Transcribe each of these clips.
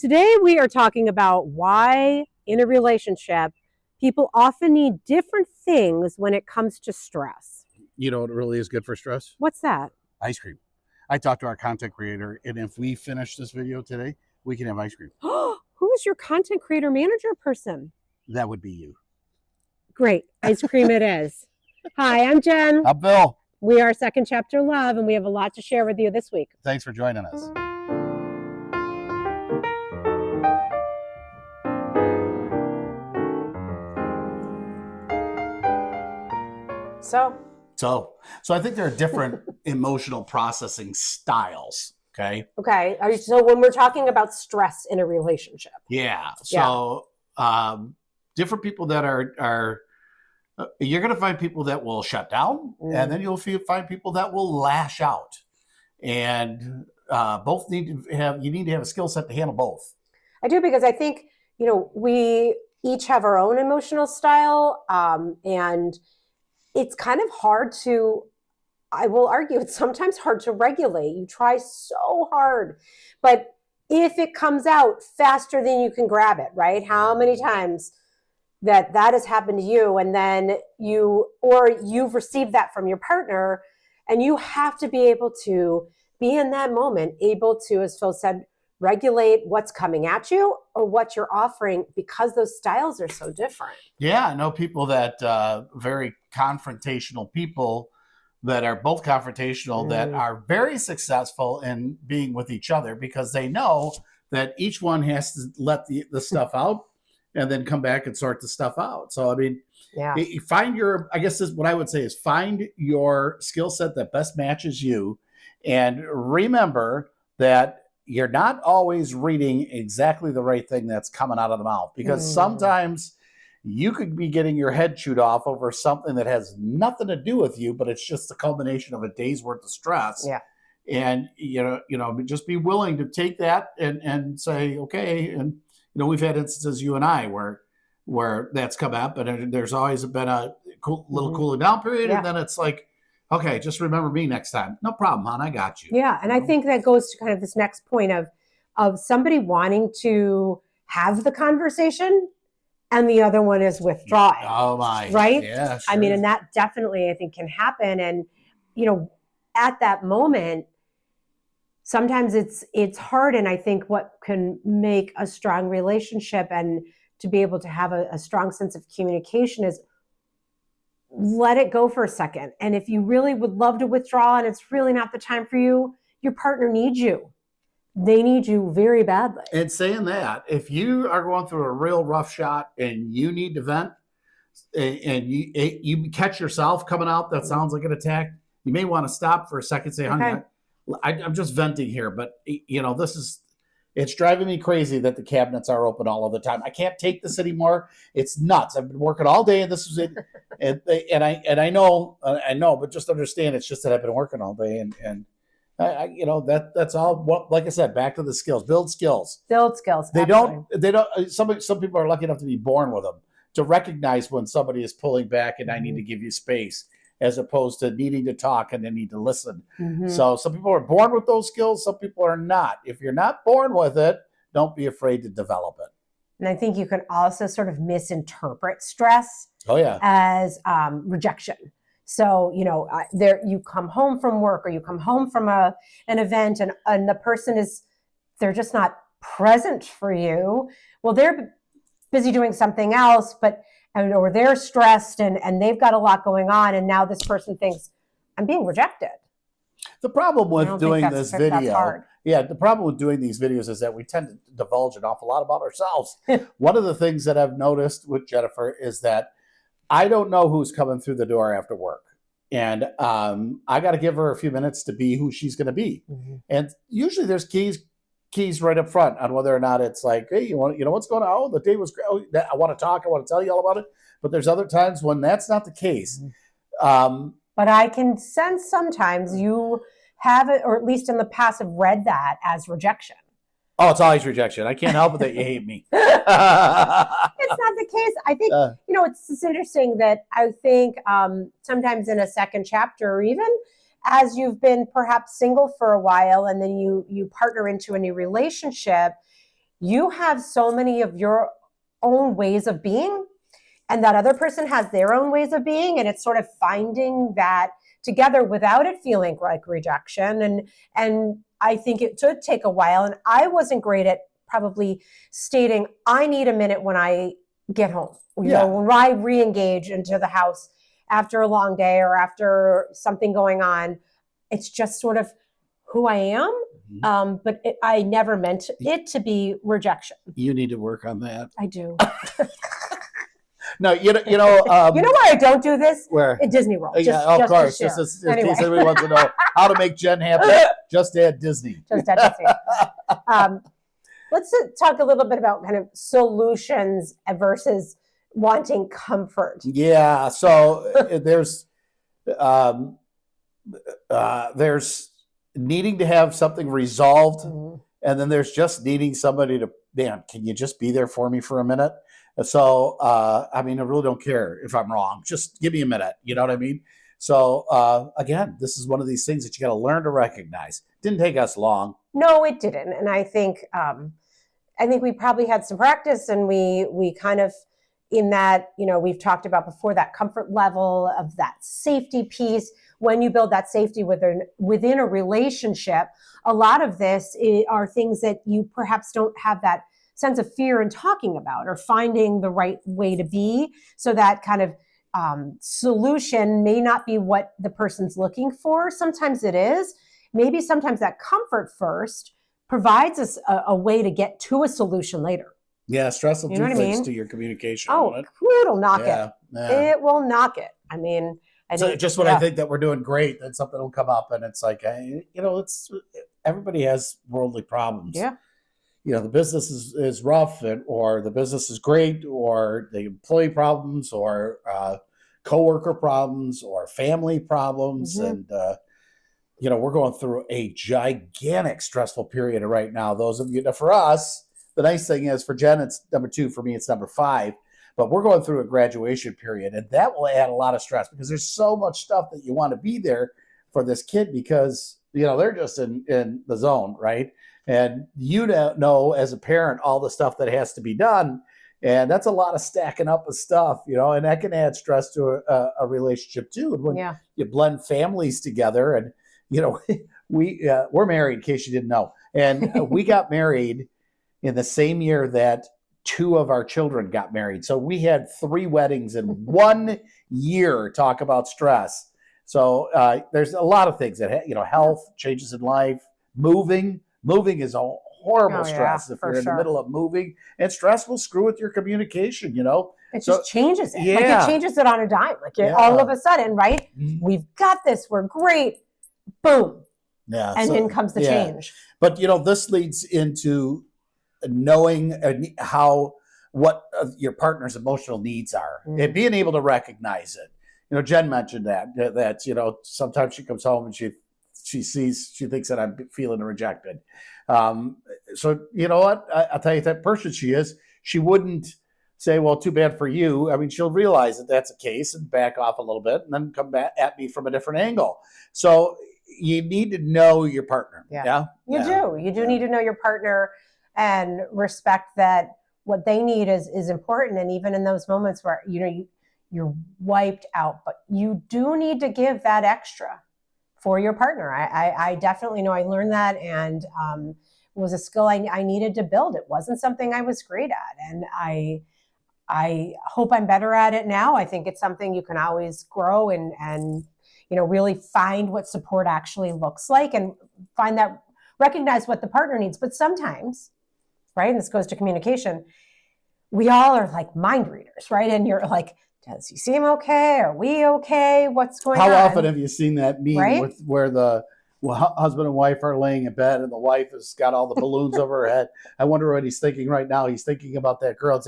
Today we are talking about why in a relationship people often need different things when it comes to stress. You know what really is good for stress? What's that? Ice cream. I talked to our content creator, and if we finish this video today, we can have ice cream. Who is your content creator manager person? That would be you. Great. Ice cream it is. Hi, I'm Jen. I'm Bill. We are Second Chapter Love, and we have a lot to share with you this week. Thanks for joining us. So I think there are different emotional processing styles. Okay. So when we're talking about stress in a relationship. Yeah. So different people that are you're going to find people that will shut down, and then you'll find people that will lash out, and both need to have a skill set to handle both. I do, because I think we each have our own emotional style, and it's kind of hard to, I will argue, it's sometimes hard to regulate. You try so hard, but if it comes out faster than you can grab it, right? How many times that has happened to you, and then you've received that from your partner, and you have to be able to be in that moment, able to, as Phil said, regulate what's coming at you or what you're offering, because those styles are so different. Yeah, I know people that very confrontational people that are both confrontational that are very successful in being with each other, because they know that each one has to let the stuff out and then come back and sort the stuff out. So, I mean, I guess this, what I would say is find your skill set that best matches you, and remember that you're not always reading exactly the right thing that's coming out of the mouth, because sometimes you could be getting your head chewed off over something that has nothing to do with you, but it's just the culmination of a day's worth of stress. Yeah. And, just be willing to take that and say, okay. And, we've had instances, you and I, where that's come up, and there's always been a little cooling down period. Yeah. And then it's like, okay, just remember me next time. No problem, hon. I got you. Yeah. And I think that goes to kind of this next point of somebody wanting to have the conversation and the other one is withdrawing. Oh my. Right? Yeah. Sure. I mean, and that definitely, I think, can happen. And, at that moment, sometimes it's hard. And I think what can make a strong relationship and to be able to have a strong sense of communication is let it go for a second. And if you really would love to withdraw and it's really not the time for you, your partner needs you. They need you very badly. And saying that, if you are going through a real rough shot and you need to vent, and you catch yourself coming out that sounds like an attack, you may want to stop for a second, say, honey, I'm just venting here, but it's driving me crazy that the cabinets are open all of the time. I can't take this anymore. It's nuts. I've been working all day, and this is it. and I know, but just understand, it's just that I've been working all day, and that's all. What, like I said, back to the skills. Build skills. They don't. Some people are lucky enough to be born with them, to recognize when somebody is pulling back and I need to give you space, as opposed to needing to talk and then need to listen. So some people are born with those skills. Some people are not. If you're not born with it, don't be afraid to develop it. And I think you can also sort of misinterpret stress as rejection. So, you come home from work, or you come home from an event, and the person they're just not present for you. Well, they're busy doing something else, or they're stressed and they've got a lot going on. And now this person thinks, I'm being rejected. The problem with doing this video, the problem with doing these videos is that we tend to divulge an awful lot about ourselves. One of the things that I've noticed with Jennifer is that I don't know who's coming through the door after work. And I got to give her a few minutes to be who she's going to be. And usually there's keys right up front on whether or not it's like, hey, you know what's going on? Oh, the day was great. Oh, I want to talk. I want to tell you all about it. But there's other times when that's not the case. But I can sense sometimes you have it, or at least in the past have read that as rejection. Oh, it's always rejection. I can't help it that you hate me. It's not the case. I think, it's interesting that I think sometimes in a second chapter, or even as you've been perhaps single for a while and then you partner into a new relationship, you have so many of your own ways of being, and that other person has their own ways of being, and it's sort of finding that together without it feeling like rejection. And I think it did take a while, and I wasn't great at probably stating, I need a minute when I get home. You know, when I re-engage into the house after a long day or after something going on, it's just sort of who I am. But I never meant it to be rejection. You need to work on that. I do. No, you know. You know where I don't do this? Where? In Disney World. Of course. Just in case everybody wants to know how to make Jen happy, just add Disney. Just add Disney. Let's talk a little bit about kind of solutions versus wanting comfort. Yeah. So there's needing to have something resolved, and then there's just needing somebody to, man, can you just be there for me for a minute? So, I mean, I really don't care if I'm wrong. Just give me a minute. You know what I mean? So, again, this is one of these things that you got to learn to recognize. Didn't take us long. No, it didn't. And I think we probably had some practice, and we kind of, in that, you know, we've talked about before, that comfort level of that safety piece. When you build that safety within a relationship, a lot of this are things that you perhaps don't have that sense of fear in talking about, or finding the right way to be. So that kind of solution may not be what the person's looking for. Sometimes it is. Maybe sometimes that comfort first provides us a way to get to a solution later. Yeah, stress will do things to your communication. Oh, it'll knock it. Yeah. It will knock it. I mean, I think that we're doing great, then something will come up, and it's like, you know, it's everybody has worldly problems. Yeah. You know, the business is rough, or the business is great, or the employee problems, or coworker problems, or family problems. And, you know, we're going through a gigantic stressful period right now. Those of you, for us, the nice thing is, for Jen, it's number 2. For me, it's number 5. But we're going through a graduation period, and that will add a lot of stress, because there's so much stuff that you want to be there for this kid, because, you know, they're just in the zone, right? And you know, as a parent, all the stuff that has to be done. And that's a lot of stacking up of stuff, you know, and that can add stress to a relationship too. And when you blend families together, and, you know, we're married, in case you didn't know. And we got married in the same year that 2 of our children got married. So we had 3 weddings in 1 year. Talk about stress. So there's a lot of things that, you know, health, changes in life, moving is a horrible stress if you're in the middle of moving, and stress will screw with your communication, you know. It just changes it. Like, it changes it on a dime. Like, all of a sudden, right? We've got this. We're great. Boom. Yeah. And in comes the change. But, you know, this leads into knowing what your partner's emotional needs are, and being able to recognize it. You know, Jen mentioned that, you know, sometimes she comes home and she thinks that I'm feeling rejected. So, you know what? I'll tell you, that person she wouldn't say, well, too bad for you. I mean, she'll realize that that's the case and back off a little bit, and then come back at me from a different angle. So you need to know your partner. You do need to know your partner, and respect that what they need is important. And even in those moments where, you know, you're wiped out, but you do need to give that extra for your partner. I definitely know I learned that, and it was a skill I needed to build. It wasn't something I was great at, and I hope I'm better at it now. I think it's something you can always grow and you know, really find what support actually looks like, and recognize what the partner needs. But sometimes, right, and this goes to communication, we all are like mind readers, right? And you're like, does he seem okay? Are we okay? What's going on? How often have you seen that meme where the husband and wife are laying in bed, and the wife has got all the balloons over her head? I wonder what he's thinking right now. He's thinking about that girl,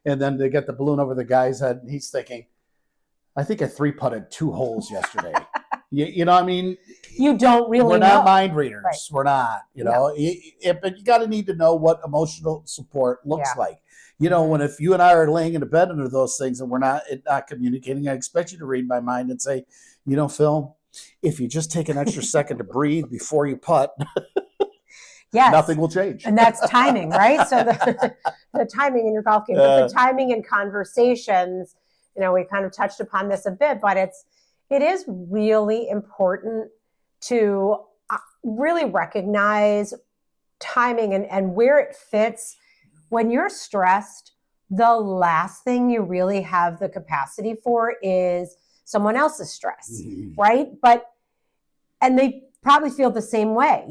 and then they get the balloon over the guy's head, and he's thinking, I think I 3-putted 2 holes yesterday. You know what I mean? You don't really know. We're not mind readers. Right. We're not, you know. No. But you got to need to know what emotional support looks like. You know, if you and I are laying in a bed under those things and we're not communicating, I expect you to read my mind and say, you know, Phil, if you just take an extra second to breathe before you putt. Yes. Nothing will change. And that's timing, right? So the timing in your golf game, but the timing in conversations, we kind of touched upon this a bit, but it is really important to really recognize timing and where it fits. When you're stressed, the last thing you really have the capacity for is someone else's stress, right? And they probably feel the same way,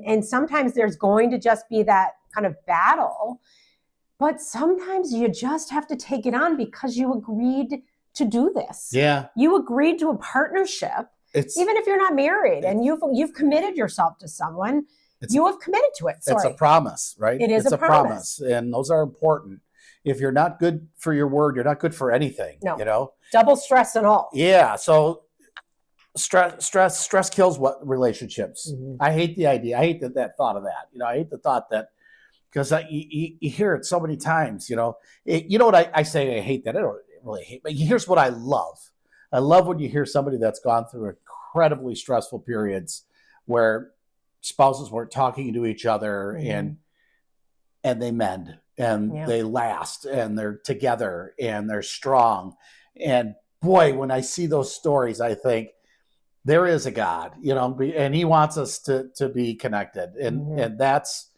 and sometimes there's going to just be that kind of battle, but sometimes you just have to take it on because you agreed to do this. Yeah. You agreed to a partnership, even if you're not married and you've committed yourself to someone, you have committed to it. It's a promise, right? It's a promise. And those are important. If you're not good for your word, you're not good for anything, No. Double stress and all. Yeah. So stress kills what relationships. I hate the idea. I hate that thought of that. I hate the thought that, because you hear it so many times, you know what I say, I hate that. I don't really hate, but here's what I love. I love when you hear somebody that's gone through incredibly stressful periods where spouses weren't talking to each other and they mend and they last and they're together and they're strong. And boy, when I see those stories, I think there is a God, and he wants us to be connected. And that's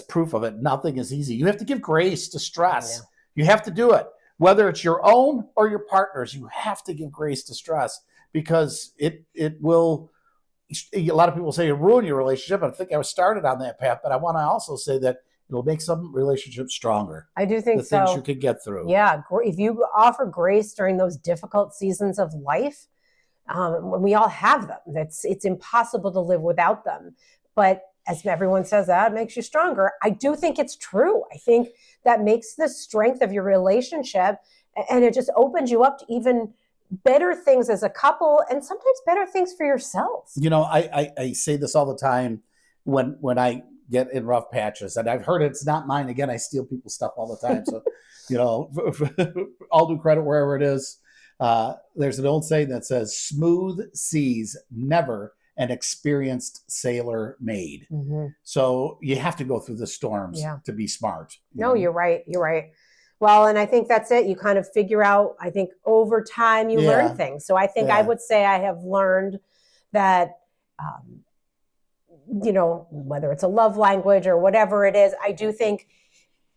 proof of it. Nothing is easy. You have to give grace to stress. You have to do it. Whether it's your own or your partner's, you have to give grace to stress, because it will, a lot of people say it'll ruin your relationship. I think I was started on that path, but I want to also say that it'll make some relationships stronger. I do think so. The things you can get through. Yeah. If you offer grace during those difficult seasons of life, we all have them. It's impossible to live without them. But as everyone says, that makes you stronger. I do think it's true. I think that makes the strength of your relationship, and it just opens you up to even better things as a couple, and sometimes better things for yourselves. I say this all the time when I get in rough patches, and I've heard it's not mine. Again, I steal people's stuff all the time. So, I'll do credit wherever it is. There's an old saying that says, "Smooth seas never an experienced sailor made." So you have to go through the storms to be smart. You're right. You're right. Well, and I think that's it. You kind of figure out, I think over time you learn things. So I think I would say I have learned that, whether it's a love language or whatever it is, I do think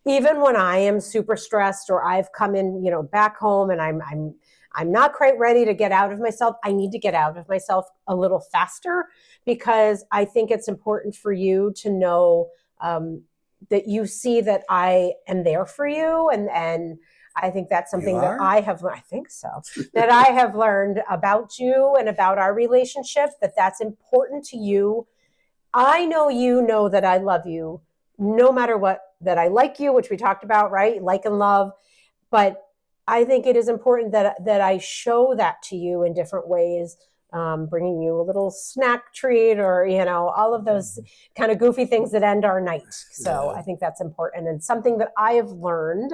even when I am super stressed or I've come in, back home and I'm not quite ready to get out of myself, I need to get out of myself a little faster, because I think it's important for you to know that you see that I am there for you. And I think that's something that I have learned. I think so. That I have learned about you and about our relationship, that's important to you. I know you know that I love you no matter what, that I like you, which we talked about, right? Like and love. But I think it is important that I show that to you in different ways, bringing you a little snack treat or, all of those kind of goofy things that end our night. So I think that's important, and something that I have learned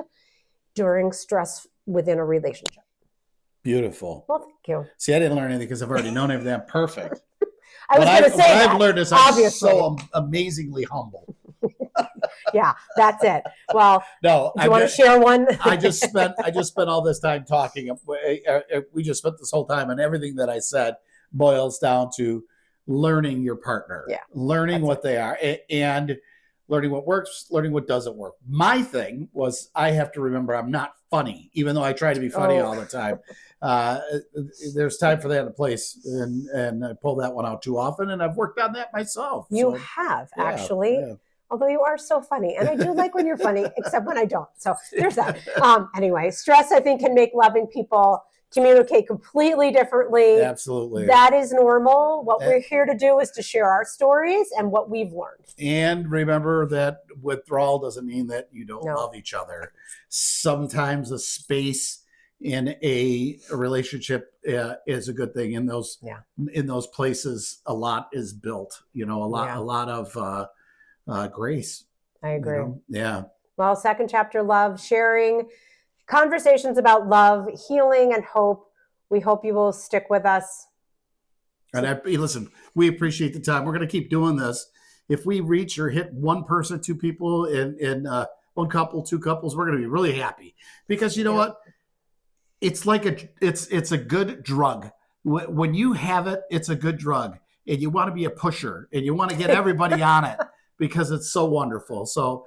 during stress within a relationship. Beautiful. Well, thank you. See, I didn't learn anything because I've already known everything. Perfect. I was going to say that. I've learned is I'm so amazingly humble. Yeah, that's it. Well, no, do you want to share one? I just spent all this time talking. We just spent this whole time, and everything that I said boils down to learning your partner, learning what they are, and learning what works, learning what doesn't work. My thing was I have to remember I'm not funny, even though I try to be funny all the time. There's time for that in a place, and I pull that one out too often, and I've worked on that myself. You have, actually. Yeah. Although you are so funny. And I do like when you're funny, except when I don't. So there's that. Anyway, stress, I think, can make loving people communicate completely differently. Absolutely. That is normal. What we're here to do is to share our stories and what we've learned. And remember that withdrawal doesn't mean that you don't love each other. Sometimes the space in a relationship is a good thing. In those places, a lot is built. A lot of grace. I agree. Yeah. Well, second chapter, love, sharing conversations about love, healing, and hope. We hope you will stick with us. And listen, we appreciate the time. We're going to keep doing this. if we reach or hit one person, two people in one couple, two couples, we're going to be really happy because you know what? It's like it's a good drug. When you have it, it's a good drug, and you want to be a pusher, and you want to get everybody on it because it's so wonderful. So,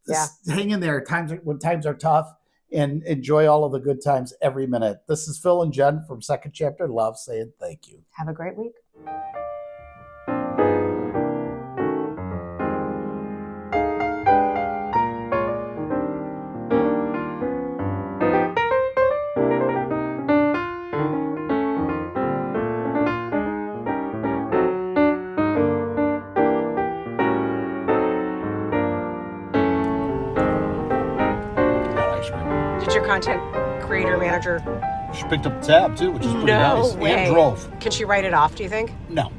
just hang in there. When times are tough, and enjoy all of the good times every minute. This is Phil and Jen from Second Chapter Love saying thank you. Have a great week. Did your content creator manager? She picked up the tab too, which is pretty nice. way. And drove. Can she write it off, do you think? No.